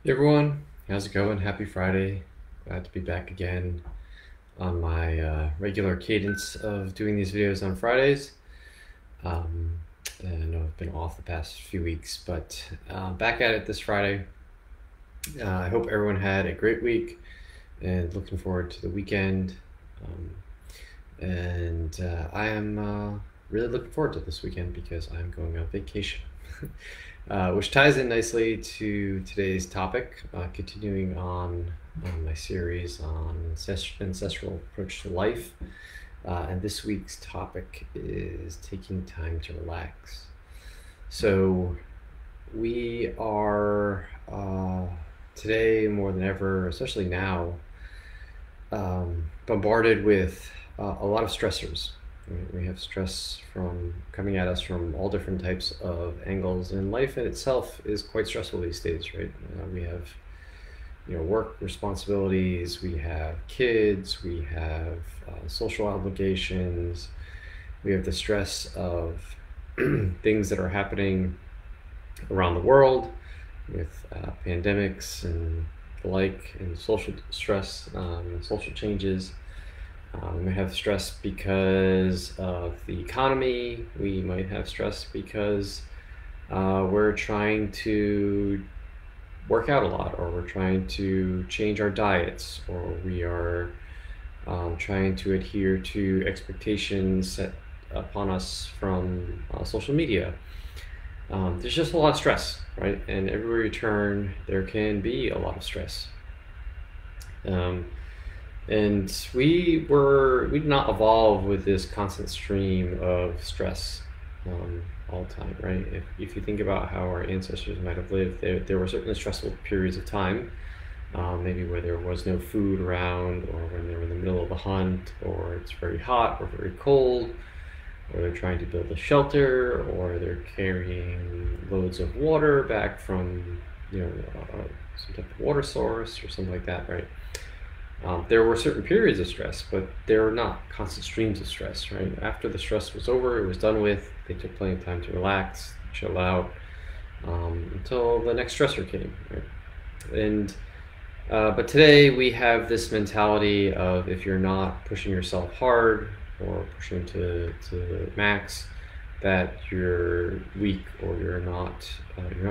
Hey everyone, how's it going? Happy Friday. Glad to be back again on my regular cadence of doing these videos on Fridays. Um, and I know I've been off the past few weeks, but back at it this Friday. I hope everyone had a great week and looking forward to the weekend. Um, and I am really looking forward to this weekend because I'm going on vacation. Which ties in nicely to today's topic, continuing on my series on ancestral approach to life. And this week's topic is taking time to relax. So we are today more than ever, especially now, bombarded with a lot of stressors. We have stress from coming at us from all different types of angles, and life in itself is quite stressful these days, right? We have, work responsibilities, we have kids, we have social obligations, we have the stress of things that are happening around the world with pandemics and the like, and social stress and social changes. We might have stress because of the economy. We might have stress because we're trying to work out a lot, or we're trying to change our diets, or we are trying to adhere to expectations set upon us from social media. There's just a lot of stress, right? And everywhere you turn, there can be a lot of stress. And we did not evolve with this constant stream of stress all the time, right? If you think about how our ancestors might have lived, there were certainly stressful periods of time, maybe where there was no food around, or when they were in the middle of a hunt, or it's very hot or very cold, or they're trying to build a shelter, or they're carrying loads of water back from, some type of water source or something like that, right? There were certain periods of stress, but there were not constant streams of stress, right? After the stress was over, it was done with, they took plenty of time to relax, chill out, until the next stressor came, right? And but today we have this mentality of, if you're not pushing yourself hard or pushing to the max, that you're weak, or you're not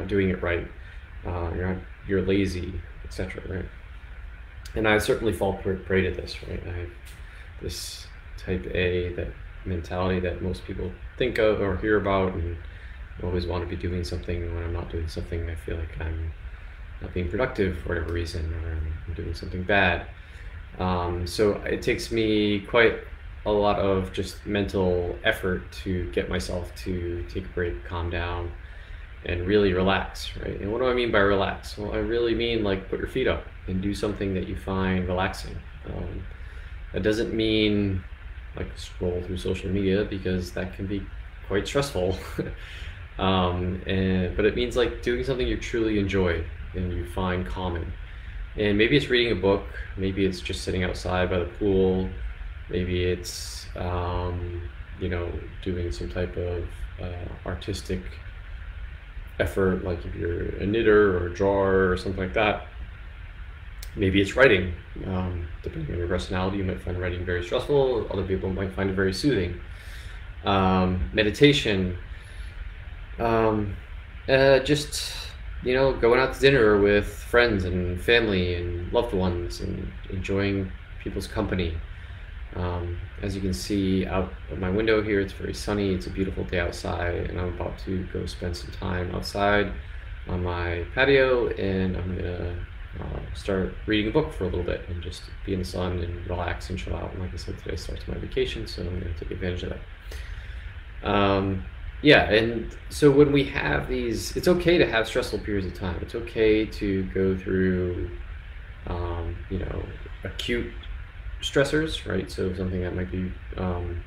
doing it right, you're lazy, etc., right? And I certainly fall prey to this, right? I have this type A, that mentality that most people think of or hear about, and always want to be doing something. When I'm not doing something, I feel like I'm not being productive for whatever reason, or I'm doing something bad. So it takes me quite a lot of just mental effort to get myself to take a break, calm down, and really relax, right? And what do I mean by relax? Well, I really mean, like, put your feet up and do something that you find relaxing. That doesn't mean like scroll through social media, because that can be quite stressful. But it means like doing something you truly enjoy and you find calming. And maybe it's reading a book, maybe it's just sitting outside by the pool, maybe it's doing some type of artistic effort, like if you're a knitter or a drawer or something like that. Maybe it's writing. Depending on your personality, you might find writing very stressful. Other people might find it very soothing. Meditation. Just going out to dinner with friends and family and loved ones, and enjoying people's company. As you can see out of my window here, it's very sunny. It's a beautiful day outside, and I'm about to go spend some time outside on my patio, and I'm gonna start reading a book for a little bit and just be in the sun and relax and chill out. And like I said, today starts my vacation, so I'm gonna take advantage of that. Yeah, and so when we have these, it's okay to have stressful periods of time. It's okay to go through, acute stressors, right? So something that might be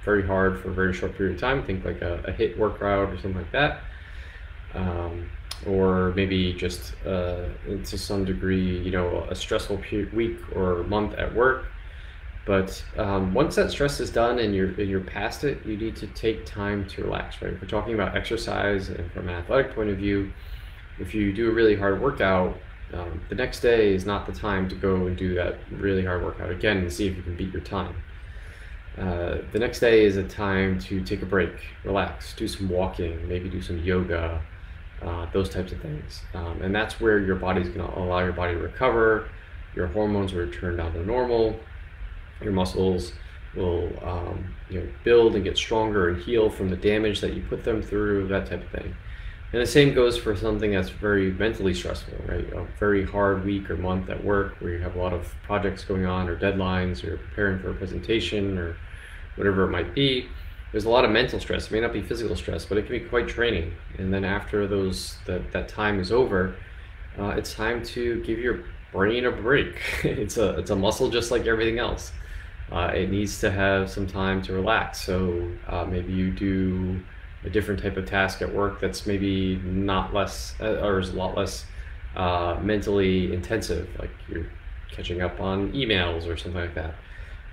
very hard for a very short period of time, think like a hit workout or something like that, or maybe just to some degree, a stressful week or month at work. But once that stress is done and you're past it, you need to take time to relax, right? If we're talking about exercise, and from an athletic point of view, if you do a really hard workout, the next day is not the time to go and do that really hard workout again and see if you can beat your time. The next day is a time to take a break, relax, do some walking, maybe do some yoga, those types of things. And that's where your body's going to allow your body to recover, your hormones will return down to normal, your muscles will build and get stronger and heal from the damage that you put them through, that type of thing. And the same goes for something that's very mentally stressful, right? A very hard week or month at work where you have a lot of projects going on or deadlines, or you're preparing for a presentation or whatever it might be. There's a lot of mental stress. It may not be physical stress, but it can be quite draining. And then after that time is over, it's time to give your brain a break. It's a muscle just like everything else. It needs to have some time to relax. So maybe you do a different type of task at work that's maybe not less or is a lot less mentally intensive, like you're catching up on emails or something like that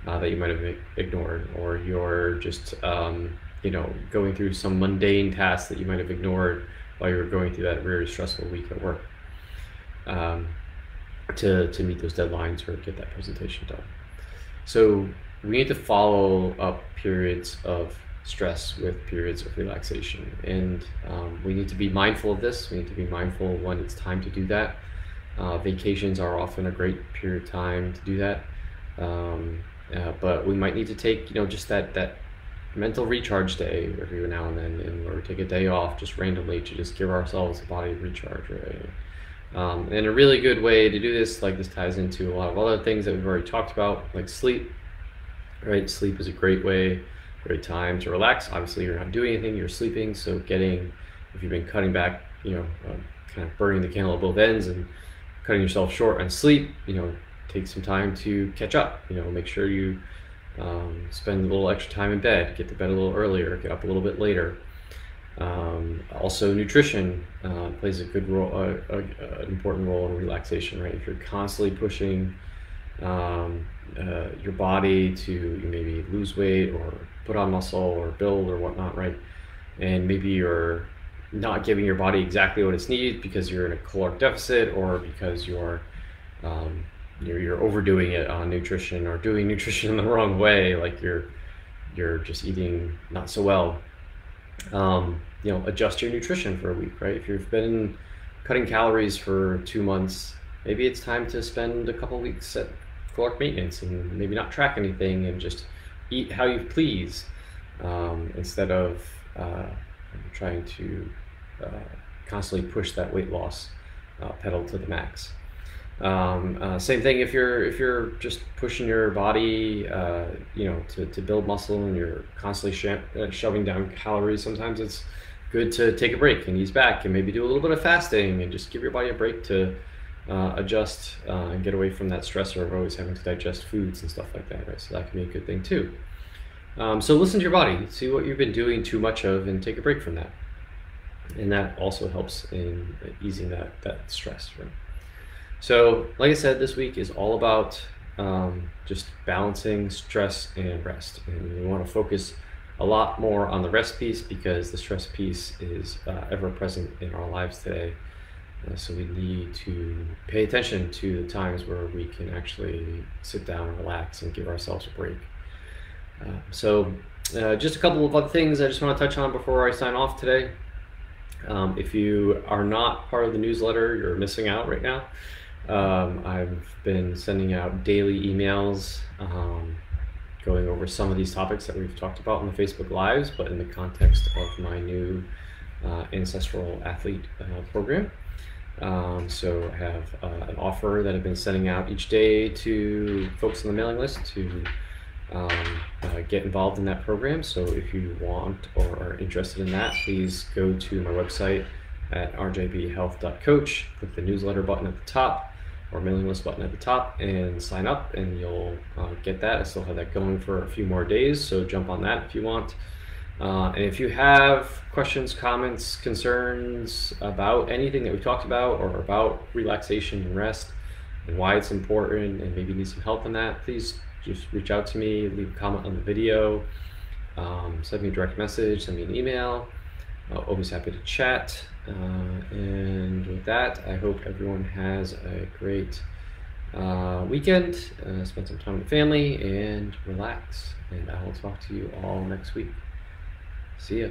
that you might have ignored, or you're just going through some mundane tasks that you might have ignored while you were going through that very stressful week at work to meet those deadlines or get that presentation done. So we need to follow up periods of stress with periods of relaxation, and we need to be mindful of this. We need to be mindful when it's time to do that. Vacations are often a great period of time to do that, but we might need to take just that mental recharge day every now and then, or take a day off just randomly to just give ourselves a body recharge, right? And a really good way to do this, like this ties into a lot of other things that we've already talked about, like sleep, right? Sleep is a great great time to relax. Obviously you're not doing anything, you're sleeping, so if you've been cutting back, kind of burning the candle at both ends and cutting yourself short on sleep, take some time to catch up. Make sure you spend a little extra time in bed, get to bed a little earlier, get up a little bit later. Also nutrition plays a good role, an important role in relaxation, right? If you're constantly pushing your body to maybe lose weight or put on muscle or build or whatnot, right? And maybe you're not giving your body exactly what it's needed because you're in a caloric deficit, or because you're overdoing it on nutrition, or doing nutrition in the wrong way, like you're just eating not so well. Adjust your nutrition for a week, right? If you've been cutting calories for 2 months, maybe it's time to spend a couple weeks at caloric maintenance and maybe not track anything and just eat how you please, instead of trying to constantly push that weight loss pedal to the max. Same thing if you're just pushing your body to build muscle and you're constantly shoving down calories. Sometimes it's good to take a break and ease back and maybe do a little bit of fasting and just give your body a break to adjust and get away from that stressor of always having to digest foods and stuff like that, right? So that can be a good thing too. So listen to your body, see what you've been doing too much of, and take a break from that. And that also helps in easing that stress, right? So like I said, this week is all about just balancing stress and rest. And we want to focus a lot more on the rest piece because the stress piece is ever present in our lives today. So we need to pay attention to the times where we can actually sit down and relax and give ourselves a break. Just a couple of other things I just want to touch on before I sign off today. If you are not part of the newsletter, you're missing out right now. I've been sending out daily emails going over some of these topics that we've talked about on the Facebook Lives, but in the context of my new Ancestral athlete program. So I have an offer that I've been sending out each day to folks on the mailing list to get involved in that program. So if you want or are interested in that, please go to my website at rjbhealth.coach, click the newsletter button at the top or mailing list button at the top and sign up, and you'll get that. I still have that going for a few more days, so jump on that if you want. And if you have questions, comments, concerns about anything that we talked about, or about relaxation and rest and why it's important, and maybe need some help on that, please just reach out to me, leave a comment on the video, send me a direct message, send me an email. Always happy to chat. And with that, I hope everyone has a great weekend. Spend some time with family and relax. And I will talk to you all next week. See ya.